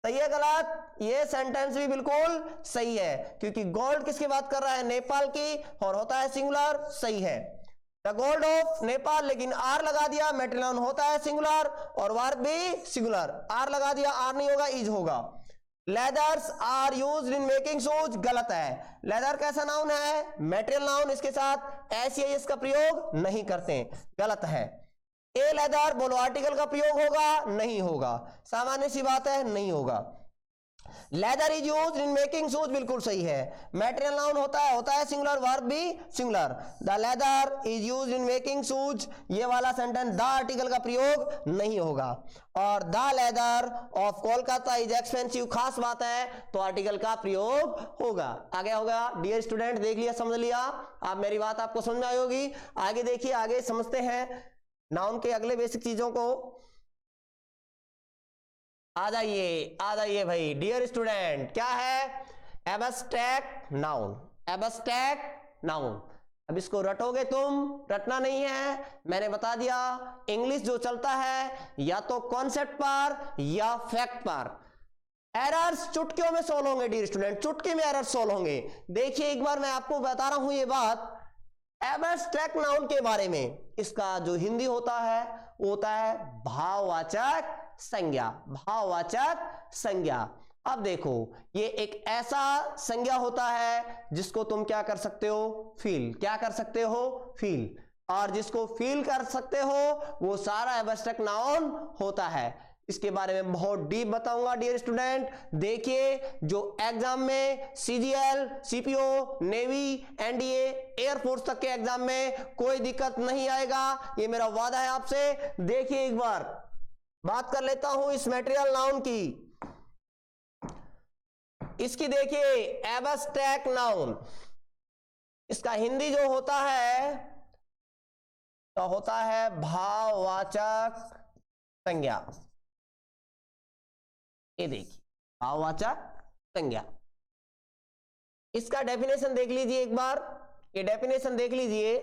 सही है गलत, ये सेंटेंस भी बिल्कुल सही है, क्योंकि गोल्ड किसकी बात कर रहा है, नेपाल की, और होता है सिंगुलर, सही है। द गोल्ड ऑफ नेपाल, लेकिन आर लगा दिया, मैटेरियल नाउन होता है सिंगुलर और वर्ब भी सिंगुलर, आर लगा दिया, आर नहीं होगा, इज होगा। Leathers are used in making shoes, गलत है, लेदर कैसा नाउन है, मैटेरियल नाउन, इसके साथ एस या एस का प्रयोग नहीं करते, गलत है। ए लेदर, बोलो आर्टिकल का प्रयोग होगा, नहीं होगा, सामान्य सी बात है, नहीं होगा। Leather is used in making shoes, बिल्कुल सही है। मैटेरियल नाउन होता है सिंगुलर, वर्ब भी singular. The leather is used in making shoes, ये वाला सेंटेंस द आर्टिकल का प्रयोग नहीं होगा। और the leather of Kolkata is expensive, खास बात है तो आर्टिकल का प्रयोग होगा। आगे होगा, डियर स्टूडेंट देख लिया, समझ लिया, आप मेरी बात आपको समझ में आई होगी। आगे देखिए, आगे समझते हैं नाउन के अगले बेसिक चीजों को। आ जाइए भाई डियर स्टूडेंट, क्या है, एब्स्ट्रैक्ट नाउन, एब्स्ट्रैक्ट नाउन। अब इसको रटोगे तुम, रटना नहीं है, मैंने बता दिया, इंग्लिश जो चलता है या तो कॉन्सेप्ट पर या फैक्ट पर। एरर्स चुटकियों में सोल्व होंगे डियर स्टूडेंट, चुटकी में एरर सोल्व होंगे। देखिए एक बार मैं आपको बता रहा हूं ये बात एब्स्ट्रैक्ट नाउन के बारे में। इसका जो हिंदी होता है वो होता है भाववाचक संज्ञा, भाववाचक संज्ञा। अब देखो, ये एक ऐसा संज्ञा होता है जिसको तुम क्या कर सकते हो, फील, क्या कर सकते हो, फील, और जिसको फील कर सकते हो वो सारा एब्स्ट्रैक्ट नाउन होता है। इसके बारे में बहुत डीप बताऊंगा डियर स्टूडेंट। देखिए जो एग्जाम में CGL, CPO, navy, NDA, air force तक के एग्जाम में कोई दिक्कत नहीं आएगा, ये मेरा वादा है आपसे। देखिए एक बार बात कर लेता हूं इस मटेरियल नाउन की। इसकी देखिए एब्स्ट्रैक्ट नाउन, इसका हिंदी जो होता है तो होता है भाववाचक संज्ञा। ये देखिए भाववाचक संज्ञा, इसका डेफिनेशन देख लीजिए एक बार, ये डेफिनेशन देख लीजिए।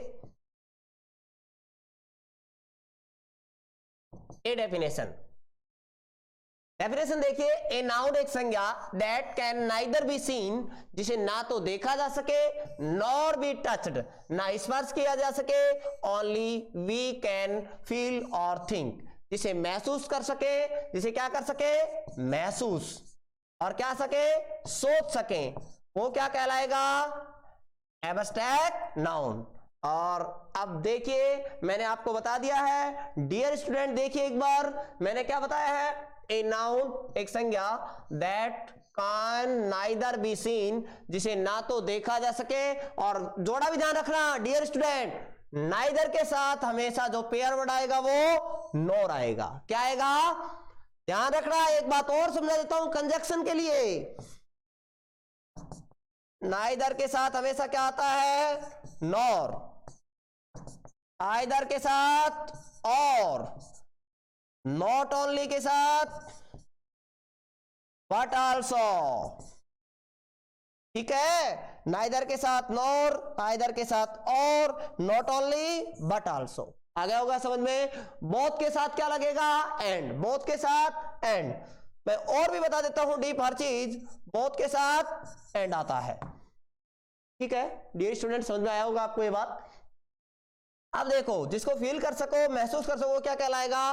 ये डेफिनेशन देखिए, ए नाउन एक संज्ञा that can neither be seen, जिसे ना तो देखा जा सके नॉर बी टच्ड, ना स्पर्श किया जा सके, ओनली वी कैन फील और थिंक, जिसे महसूस कर सके, जिसे क्या कर सके महसूस, और क्या सके सोच सके, वो क्या कहलाएगा एब्स्ट्रैक्ट नाउन। और अब देखिए मैंने आपको बता दिया है डियर स्टूडेंट, देखिए एक बार मैंने क्या बताया है, ए नाउन एक संज्ञा that can neither be seen, जिसे ना तो देखा जा सके, और जोड़ा भी ध्यान रखना डियर स्टूडेंट, नाइदर के साथ हमेशा जो पेयर वर्ड आएगा वो नॉर आएगा। क्या आएगा ध्यान रखना। एक बात और समझा देता हूं कंजक्शन के लिए, नाइदर के साथ हमेशा क्या आता है नॉर, आइदर के साथ और, नॉट ओनली के साथ बट आल्सो, ठीक है, नाइदर के साथ नॉर, आइदर के साथ और, नॉट ओनली बट आल्सो। आ गया होगा समझ में। बोथ के साथ क्या लगेगा एंड, बोथ के साथ एंड। मैं और भी बता देता हूं डीप हर चीज, बोथ के साथ एंड आता है, ठीक है डियर स्टूडेंट, समझ में आया होगा आपको ये बात। अब देखो जिसको फील कर सको, महसूस कर सको, क्या कहलाएगा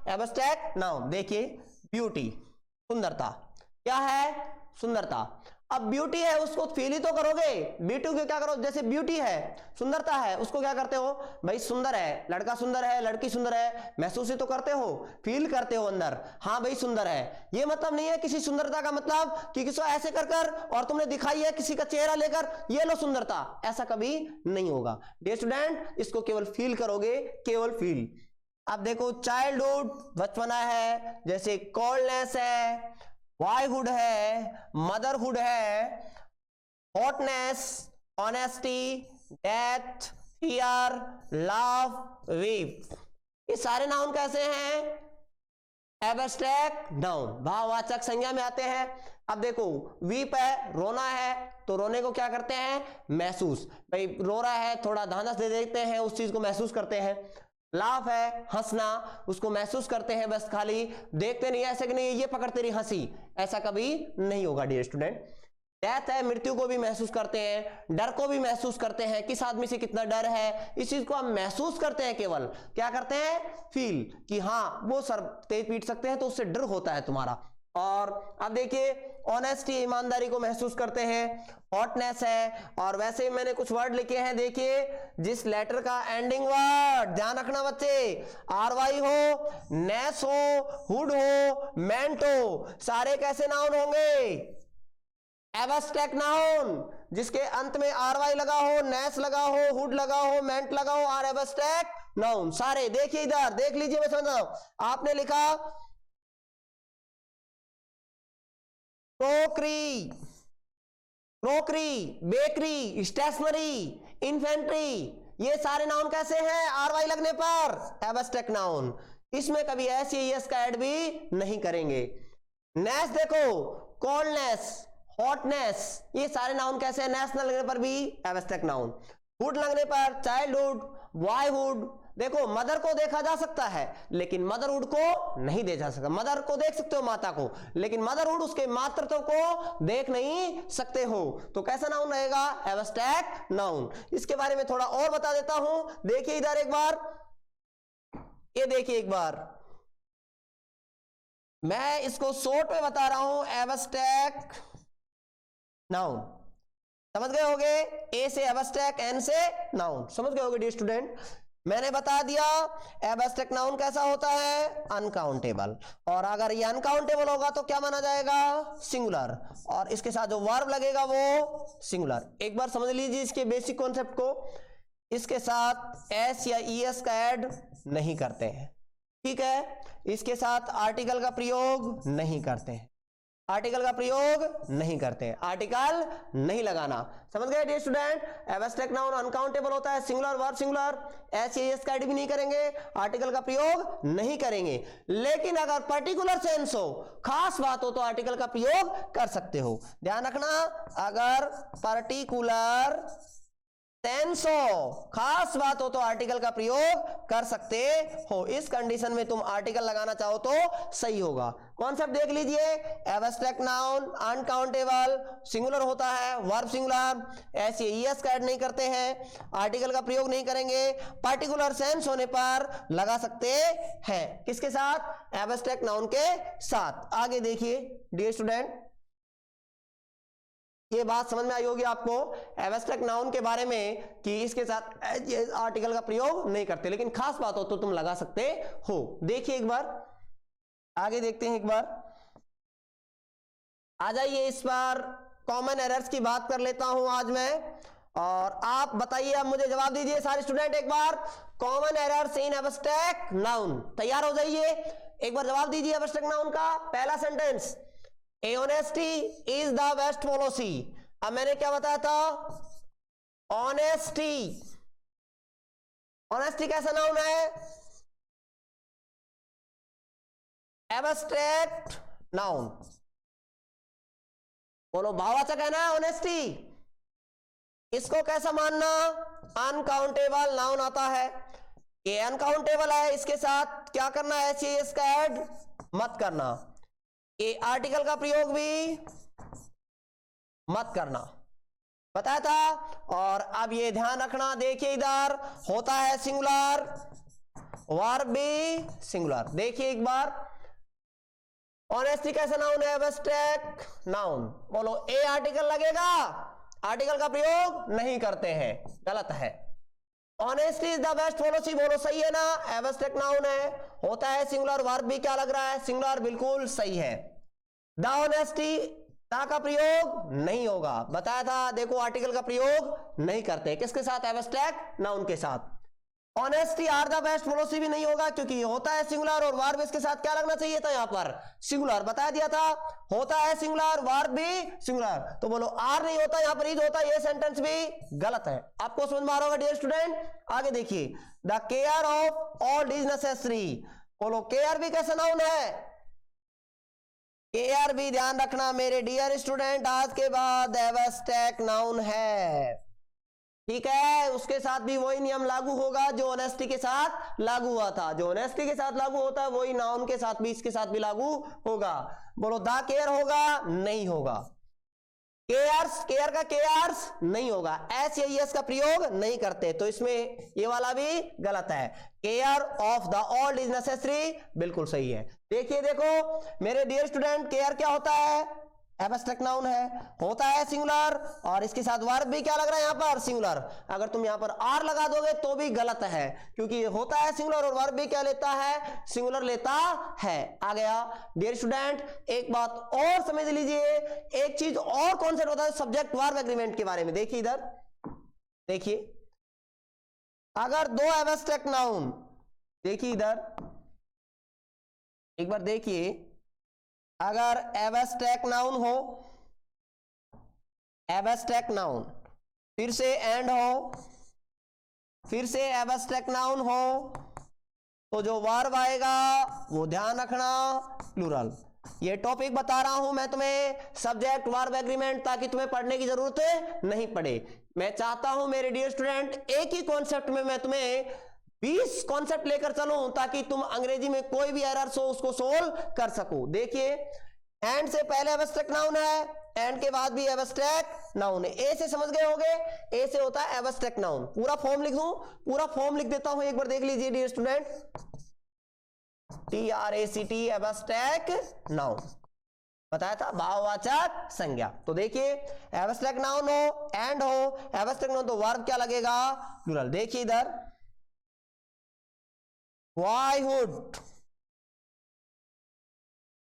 एब्स्ट्रैक्ट नाउन। देखिए ब्यूटी सुंदरता, क्या है सुंदरता। अब ब्यूटी है उसको फील ही तो करोगे, ब्यूटी को क्या करो, जैसे ब्यूटी है सुंदरता है उसको क्या करते हो भाई, सुंदर है लड़का, सुंदर है लड़की, सुंदर है, महसूस ही तो करते हो, फील करते हो अंदर, हाँ भाई सुंदर है। ये मतलब नहीं है किसी सुंदरता का मतलब कि किसी को ऐसे कर कर और तुमने दिखाई है किसी का चेहरा लेकर ये लो सुंदरता, ऐसा कभी नहीं होगा डियर स्टूडेंट, इसको केवल फील करोगे, केवल फील। अब देखो चाइल्डहुड बचपना है, जैसे कोल्डनेस है, बॉयहुड है, मदरहुड है, hotness, honesty, death, fear, love, weep, ये सारे नाउन कैसे हैं एब्स्ट्रैक्ट नाउन, भाववाचक संज्ञा में आते हैं। अब देखो वीप है रोना है, तो रोने को क्या करते हैं महसूस, भाई रो रहा है थोड़ा ढांढस दे देते हैं, उस चीज को महसूस करते हैं। लाफ है हंसना, उसको महसूस करते हैं, बस खाली देखते नहीं ऐसे कि नहीं ये पकड़ तेरी हंसी, ऐसा कभी नहीं होगा डियर स्टूडेंट। डेथ है मृत्यु को भी महसूस करते हैं, डर को भी महसूस करते हैं, किस आदमी से कितना डर है इस चीज को हम महसूस करते हैं, केवल क्या करते हैं फील, कि हाँ वो सर तेज पीट सकते हैं तो उससे डर होता है तुम्हारा। और अब देखिए ऑनेस्टी ईमानदारी को महसूस करते हैं, हॉटनेस है, और वैसे ही मैंने कुछ वर्ड लिखे हैं, देखिए जिस लेटर का एंडिंग वर्ड ध्यान रखना बच्चे, आरवाई हो, नेस हो, हुड हो, मेंट हो, सारे कैसे नाउन होंगे एब्स्ट्रैक्ट नाउन, जिसके अंत में आरवाई लगा हो, नेस लगा हो, हुड लगा हो, मेंट लगा हो, आर एब्स्ट्रैक्ट नाउन सारे। देखिए इधर देख लीजिए, मैं समझ रहा हूं आपने लिखा crockery, crockery, bakery, stationery, infantry, ये सारे नाउन कैसे हैं आरवाई लगने पर एब्स्ट्रैक्ट नाउन, इसमें कभी ऐसे यस का ऐड भी नहीं करेंगे। नेस देखो कोल्डनेस, हॉटनेस, ये सारे नाउन कैसे हैं नेशनल लगने पर भी एब्स्ट्रैक्ट नाउन, हुड लगने पर चाइल्डहुड, बॉयहुड। देखो मदर को देखा जा सकता है लेकिन मदरहुड को नहीं देखा जा सकता, मदर को देख सकते हो माता को, लेकिन मदरहुड उसके मातृत्व को देख नहीं सकते हो, तो कैसा नाउन रहेगा एब्स्ट्रैक्ट नाउन। इसके बारे में थोड़ा और बता देता हूं, देखिए इधर एक बार, ये देखिए एक बार मैं इसको शॉर्ट में बता रहा हूं एब्स्ट्रैक्ट नाउन, समझ गए होगे, ए से एब्स्ट्रैक्ट, एन से नाउन, समझ गए होगे डियर स्टूडेंट। मैंने बता दिया एब्स्ट्रैक्ट नाउन कैसा होता है, अनकाउंटेबल, और अगर ये अनकाउंटेबल होगा तो क्या माना जाएगा, सिंगुलर, और इसके साथ जो वर्ब लगेगा वो सिंगुलर। एक बार समझ लीजिए इसके बेसिक कॉन्सेप्ट को, इसके साथ एस या ईएस का ऐड नहीं करते हैं, ठीक है, इसके साथ आर्टिकल का प्रयोग नहीं करते हैं, आर्टिकल का प्रयोग नहीं करते हैं, आर्टिकल नहीं लगाना, समझ गए dear student. Abstract noun uncountable होता है, singular verb singular, s s का भी नहीं करेंगे, आर्टिकल का प्रयोग नहीं करेंगे, लेकिन अगर पर्टिकुलर सेंस हो, खास बात हो, तो आर्टिकल का प्रयोग कर सकते हो। ध्यान रखना, अगर पर्टिकुलर सेंस हो, खास बात हो, तो आर्टिकल का प्रयोग कर सकते हो। इस कंडीशन में तुम आर्टिकल लगाना चाहो तो सही होगा। कॉन्सेप्ट देख लीजिए, एब्स्ट्रैक्ट नाउन अनकाउंटेबल, सिंगुलर होता है, वर्ब सिंगुलर, एस एस का ऐड नहीं करते हैं, आर्टिकल का प्रयोग नहीं करेंगे, पर्टिकुलर सेंस होने पर लगा सकते हैं, किसके साथ, एब्स्ट्रैक्ट नाउन के साथ। आगे देखिए डियर स्टूडेंट, ये बात समझ में आई होगी आपको एब्स्ट्रैक्ट नाउन के बारे में कि इसके साथ आर्टिकल का प्रयोग नहीं करते, लेकिन खास बात हो तो तुम लगा सकते हो। देखिए एक बार आगे देखते हैं, एक बार आ जाइए, इस बार कॉमन एरर्स की बात कर लेता हूं आज मैं, और आप बताइए, अब मुझे जवाब दीजिए सारे स्टूडेंट एक बार, common errors in abstract noun. तैयार हो जाइए, एक बार जवाब दीजिए एब्स्ट्रैक्ट नाउन का। पहला sentence, A honesty is the best policy. अब मैंने क्या बताया था, ऑनेस्टी, ऑनेस्टी कैसा नाउन है, एब्स्ट्रैक्ट नाउन, बोलो भाववाचक है ना ऑनेस्टी, इसको कैसा मानना, अनकाउंटेबल नाउन आता है, ये अनकाउंटेबल है, इसके साथ क्या करना है, एस का ऐड मत करना, ये आर्टिकल का प्रयोग भी मत करना, बताया था। और अब ये ध्यान रखना, देखिए इधर होता है सिंगुलर, वर्ब भी सिंगुलर। देखिए एक बार, ऑनेस्टी कैसा नाउन है, एब्स्ट्रैक्ट नाउन, बोलो ए आर्टिकल लगेगा, आर्टिकल का प्रयोग नहीं करते हैं, गलत है। Honesty is the best policy, बोलो सही है ना, एब्स्ट्रैक्ट नाउन है, होता है सिंगुलर, वर्ब भी क्या लग रहा है, सिंगुलर, बिल्कुल सही है। द ऑनेस्टी, दा का प्रयोग नहीं होगा, बताया था, देखो आर्टिकल का प्रयोग नहीं करते, किसके साथ, एब्स्ट्रैक्ट नाउन के साथ। Honesty are the best policy भी नहीं होगा, क्योंकि होता है सिंगुलर और वर्ब इसके साथ क्या लगना चाहिए था, यहां पर सिंगुलर, बता दिया था, होता है सिंगुलर, वर्ब भी सिंगुलर, तो बोलो आर नहीं होता, यहां पर इज होता, ये सेंटेंस भी गलत है। आपको समझ में आ रहा होगा डियर स्टूडेंट। आगे देखिए, the care of all is necessary, बोलो केयर भी कैसा नाउन है, केयर भी ध्यान रखना मेरे डियर स्टूडेंट, आज के बाद एब्स्ट्रैक्ट नाउन है, ठीक है, उसके साथ भी वही नियम लागू होगा जो ऑनेस्टी के साथ लागू हुआ था, जो ऑनेस्टी के साथ लागू होता है वही नाउन के साथ भी, इसके साथ भी लागू होगा। बोलो द केयर होगा, नहीं होगा, केयर्स, केयर का केयर्स नहीं होगा, एस या एस का प्रयोग नहीं करते, तो इसमें ये वाला भी गलत है। Care of the all is necessary बिल्कुल सही है। देखिए देखो मेरे डियर स्टूडेंट, केयर क्या होता है, एब्स्ट्रैक्ट नाउन है, होता है सिंगुलर, और इसके साथ वर्ब भी क्या लग रहा है यहां पर, सिंगुलर। अगर तुम यहां पर आर लगा दोगे तो भी गलत है, क्योंकि होता है सिंगुलर और वर्ब भी क्या लेता है, सिंगुलर लेता है। आ गया डियर स्टूडेंट, एक बात और समझ लीजिए, एक चीज और कॉन्सेप्ट होता है सब्जेक्ट वर्ब एग्रीमेंट के बारे में। देखिए इधर, देखिए अगर दो एब्स्ट्रैक्ट नाउन, देखिए इधर एक बार देखिए, अगर एब्स्ट्रैक्ट नाउन हो, एब्स्ट्रैक्ट नाउन, फिर से एंड हो, फिर से एब्स्ट्रैक्ट नाउन हो, तो जो वर्ब आएगा वो ध्यान रखना प्लूरल। ये टॉपिक बता रहा हूं मैं तुम्हें, सब्जेक्ट वर्ब एग्रीमेंट, ताकि तुम्हें पढ़ने की जरूरत नहीं पड़े। मैं चाहता हूं मेरे डियर स्टूडेंट, एक ही कॉन्सेप्ट में मैं तुम्हें 20 कॉन्सेप्ट लेकर चलूं, ताकि तुम अंग्रेजी में कोई भी एरर्स हो उसको सोल्व कर सको। देखिए एंड से पहले एब्स्ट्रैक्ट नाउन है, एंड के बाद भी एब्स्ट्रैक्ट नाउन है। ए से समझ गए होंगे, ए से होता है एब्स्ट्रैक्ट नाउन। पूरा फॉर्म लिख दूं, पूरा फॉर्म लिख देता हूं, एक बार देख लीजिए dear student, TRACT abstract noun, बताया था भाववाचक संज्ञा। तो देखिए एब्स्ट्रैक्ट नाउन हो, एंड हो, एब्स्ट्रैक्ट नाउन, तो वर्ब क्या लगेगा, प्लूरल। देखिए इधर boyhood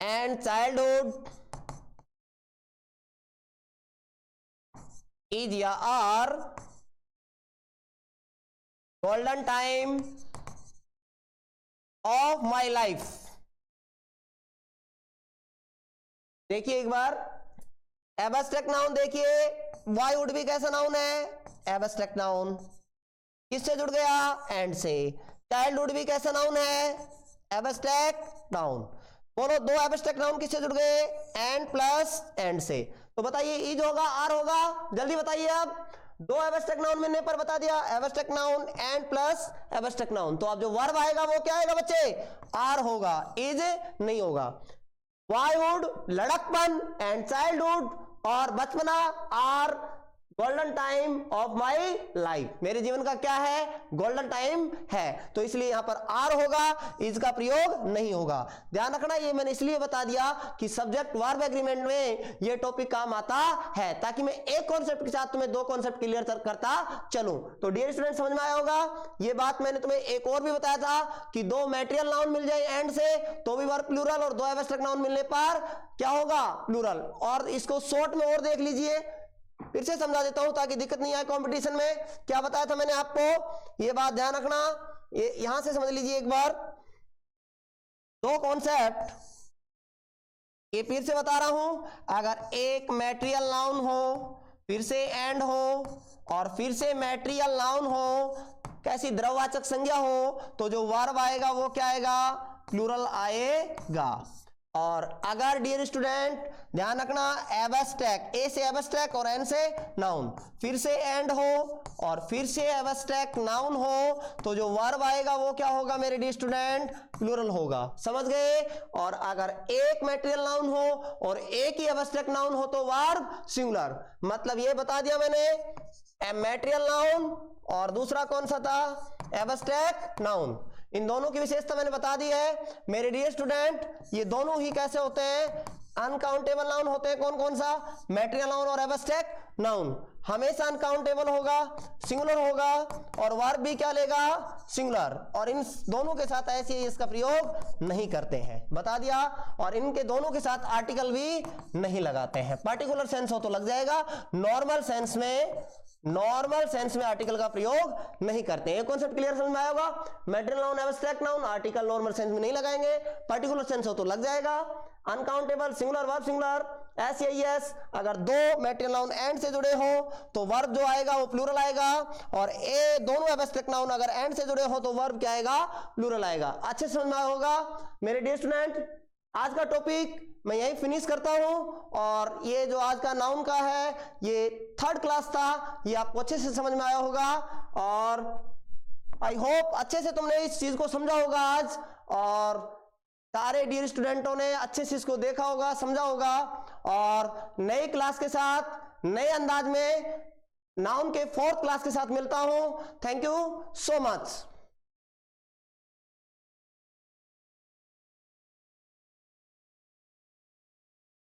and childhood is your golden time of my life। देखिए एक बार एब्स्ट्रैक्ट नाउन, देखिए boyhood भी कैसा नाउन है, एब्स्ट्रैक्ट नाउन, किससे जुड़ गया, एंड से। चाइल्डहुड भी कैसा नाउन है, एब्स्ट्रैक्ट नाउन। बोलो दो एब्स्ट्रैक्ट नाउन किससे जुड़ गए, एंड प्लस एंड से। तो बताइए इज होगा आर होगा, जल्दी बताइए। अब दो एब्स्ट्रैक्ट नाउन मिलने पर बता दिया, abstract noun and plus abstract noun. तो अब जो वर्ब आएगा वो क्या आएगा बच्चे, आर होगा, इज नहीं होगा। बॉयहुड लड़कपन, एंड चाइल्डहुड और बचपना are golden time of my life, मेरे जीवन का क्या है, गोल्डन टाइम है। तो इसलिए यहां पर आर होगा, इज का प्रयोग नहीं होगा। ध्यान रखना, ये मैंने इसलिए बता दिया कि सब्जेक्ट वर्ब एग्रीमेंट में ये टॉपिक काम आता है, ताकि मैं एक कॉन्सेप्ट के साथ तुम्हें दो कॉन्सेप्ट क्लियर करता चलूं। तो डियर स्टूडेंट समझ में आया होगा। ये बात मैंने तुम्हें एक और भी बताया था कि दो मैटेरियल नाउन मिल जाए एंड से तो भी वर्ब प्लूरल, और दो एब्स्ट्रैक्ट नाउन मिलने पर क्या होगा, प्लूरल। और इसको शॉर्ट में और देख लीजिए, फिर से समझा देता हूं ताकि दिक्कत नहीं आए कंपटीशन में। क्या बताया था मैंने आपको, ये बात ध्यान रखना, ये यहां से समझ लीजिए एक बार। दो कॉन्सेप्ट ये फिर से बता रहा हूं, अगर एक मैटेरियल नाउन हो, फिर से एंड हो, और फिर से मैटेरियल नाउन हो, कैसी द्रववाचक संज्ञा हो, तो जो वर्ब आएगा वो क्या आएगा, प्लूरल आएगा। और अगर डियर स्टूडेंट ध्यान रखना, एब्स्ट्रैक्ट, ए से एब्स्ट्रैक्ट और एन से नाउन, फिर से एंड हो और फिर से एब्स्ट्रैक्ट नाउन हो, तो जो वर्ब आएगा वो क्या होगा मेरे डियर स्टूडेंट, प्लूरल होगा। समझ गए। और अगर एक मैटेरियल नाउन हो और एक ही एब्स्ट्रैक्ट नाउन हो तो वर्ब सिंगुलर। मतलब ये बता दिया मैंने, मैटेरियल नाउन और दूसरा कौन सा था, एब्स्ट्रैक्ट नाउन। इन दोनों की विशेषता मैंने बता दी है मेरे डियर स्टूडेंट। ये दोनों ही कैसे होते हैं, अनकाउंटेबल नाउन होते हैं। कौन कौन सा, मैटेरियल नाउन और एब्स्ट्रैक्ट नाउन हमेशा अनकाउंटेबल होगा, सिंगुलर होगा, और वर्ब भी क्या लेगा, सिंगुलर। और इन दोनों के साथ ऐसे ही इसका प्रयोग नहीं करते हैं, बता दिया। और इनके दोनों के साथ आर्टिकल भी नहीं लगाते हैं। पार्टिकुलर सेंस हो तो लग जाएगा, नॉर्मल सेंस में आर्टिकल का प्रयोग नहीं करते हैं। कॉन्सेप्ट क्लियर समझ में आया होगा। Material noun abstract noun article normal sense में नहीं लगाएंगे, पार्टिकुलर सेंस हो तो लग जाएगा। Uncountable, singular, verb singular, S. अगर दो मैटेरियल नाउन एंड से जुड़े हो तो वर्ब जो आएगा वो प्लूरल आएगा, और ए दोनों एब्स्ट्रैक्ट नाउन अगर एंड से जुड़े हो तो वर्ब क्या आएगा, प्लूरल आएगा। अच्छे से समझ में आया होगा मेरे डियर स्टूडेंट। आज का टॉपिक मैं यही फिनिश करता हूं, और ये जो आज का नाउन का है ये थर्ड क्लास था, ये आपको अच्छे से समझ में आया होगा। और आई होप अच्छे से तुमने इस चीज को समझा होगा आज, और सारे डियर स्टूडेंटों ने अच्छे से इसको देखा होगा, समझा होगा। और नई क्लास के साथ नए अंदाज में नाउन के फोर्थ क्लास के साथ मिलता हूं। Thank you so much.